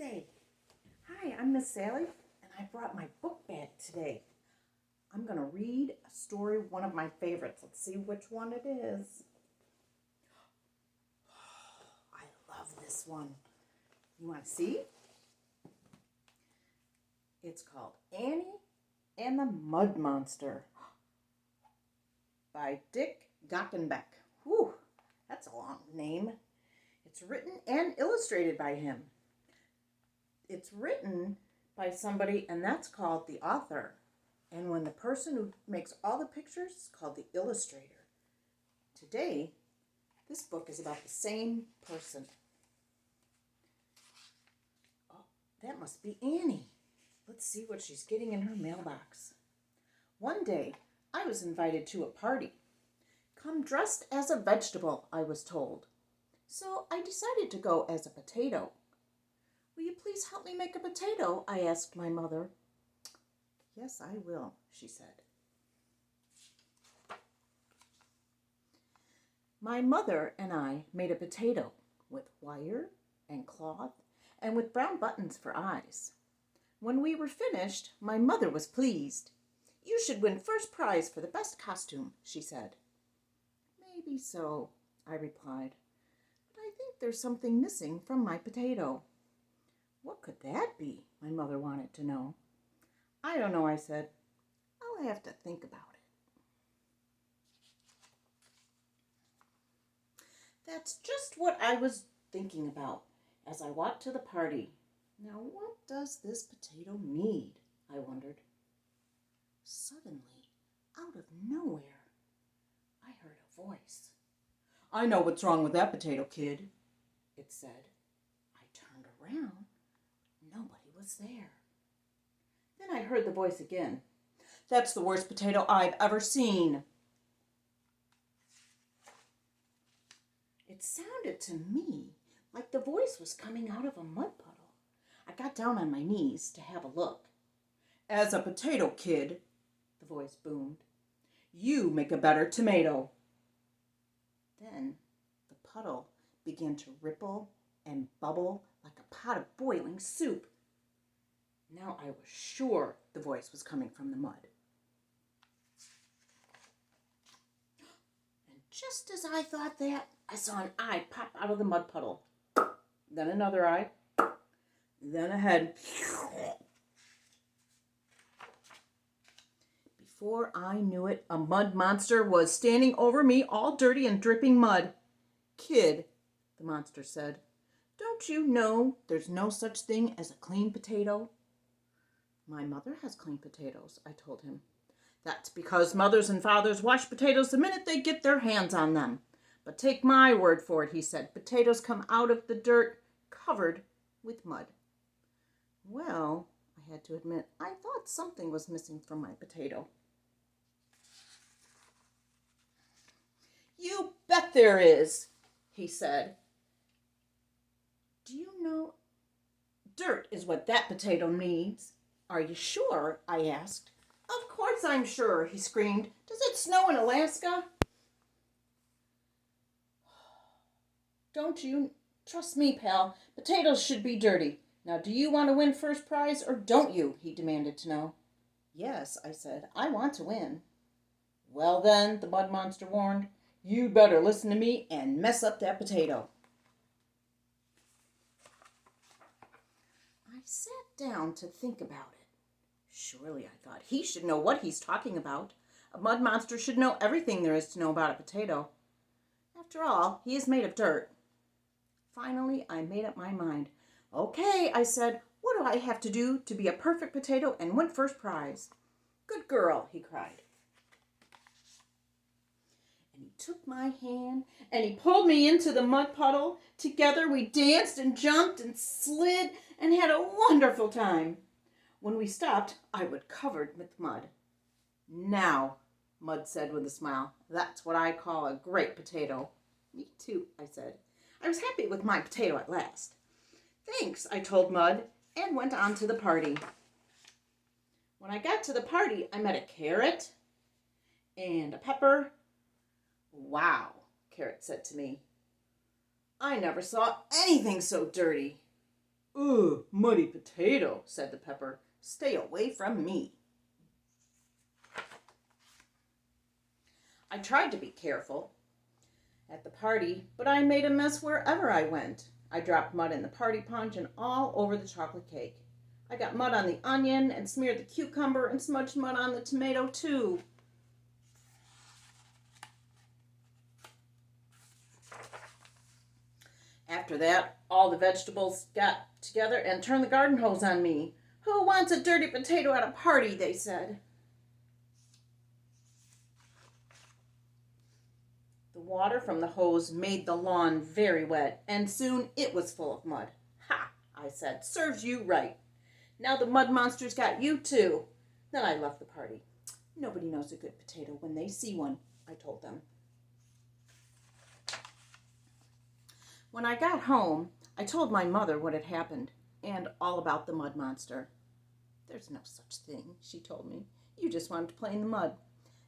today? Hi, I'm Miss Sally, and I brought my book bag today. I'm going to read a story, one of my favorites. Let's see which one it is. I love this one. You want to see? It's called Annie and the Mud Monster by Gachenbach. Whew, that's a long name. It's written and illustrated by him. It's written by somebody, and that's called the author. And when the person who makes all the pictures is called the illustrator. Today, this book is about the same person. Oh, that must be Annie. Let's see what she's getting in her mailbox. One day, I was invited to a party. Come dressed as a vegetable, I was told. So I decided to go as a potato. Will you please help me make a potato? I asked my mother. Yes, I will, she said. My mother and I made a potato with wire and cloth and with brown buttons for eyes. When we were finished, my mother was pleased. You should win first prize for the best costume, she said. Maybe so, I replied. But I think there's something missing from my potato. What could that be? My mother wanted to know. I don't know, I said. I'll have to think about it. That's just what I was thinking about as I walked to the party. Now, what does this potato need? I wondered. Suddenly, out of nowhere, I heard a voice. I know what's wrong with that potato, kid, it said. I turned around. Nobody was there. Then I heard the voice again. That's the worst potato I've ever seen. It sounded to me like the voice was coming out of a mud puddle. I got down on my knees to have a look. As a potato, kid, the voice boomed, you make a better tomato. Then the puddle began to ripple and bubble like a pot of boiling soup. Now I was sure the voice was coming from the mud. And just as I thought that, I saw an eye pop out of the mud puddle. Then another eye. Then a head. Before I knew it, a mud monster was standing over me, all dirty and dripping mud. Kid, the monster said, don't you know there's no such thing as a clean potato? My mother has clean potatoes, I told him. That's because mothers and fathers wash potatoes the minute they get their hands on them. But take my word for it, he said. Potatoes come out of the dirt covered with mud. Well, I had to admit, I thought something was missing from my potato. You bet there is, he said. Do you know? Dirt is what that potato needs. Are you sure? I asked. Of course I'm sure, he screamed. Does it snow in Alaska? Don't you? Trust me, pal. Potatoes should be dirty. Now, do you want to win first prize or don't you? He demanded to know. Yes, I said. I want to win. Well then, the mud monster warned, you'd better listen to me and mess up that potato. I sat down to think about it. Surely, I thought, he should know what he's talking about. A mud monster should know everything there is to know about a potato. After all, he is made of dirt. Finally, I made up my mind. Okay, I said, what do I have to do to be a perfect potato and win first prize? Good girl, he cried. And he took my hand and he pulled me into the mud puddle. Together we danced and jumped and slid and had a wonderful time. When we stopped, I was covered with mud. Now, Mud said with a smile, that's what I call a great potato. Me too, I said. I was happy with my potato at last. Thanks, I told Mud, and went on to the party. When I got to the party, I met a carrot and a pepper. Wow, Carrot said to me. I never saw anything so dirty. Ugh, muddy potato, said the pepper. Stay away from me. I tried to be careful at the party, but I made a mess wherever I went. I dropped mud in the party punch and all over the chocolate cake. I got mud on the onion and smeared the cucumber and smudged mud on the tomato too. After that, all the vegetables got together and turned the garden hose on me. Who wants a dirty potato at a party, they said. The water from the hose made the lawn very wet, and soon it was full of mud. Ha, I said, serves you right. Now the mud monster's got you too. Then I left the party. Nobody knows a good potato when they see one, I told them. When I got home, I told my mother what had happened and all about the mud monster. There's no such thing, she told me. You just wanted to play in the mud.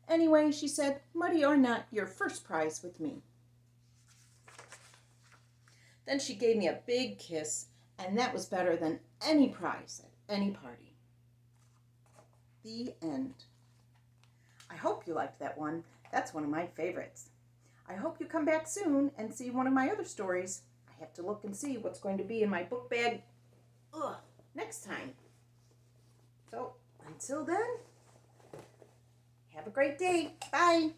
Anyway, she said, muddy or not, your first prize with me. Then she gave me a big kiss, and that was better than any prize at any party. The end. I hope you liked that one. That's one of my favorites. I hope you come back soon and see one of my other stories. I have to look and see what's going to be in my book bag next time. So, until then, have a great day. Bye.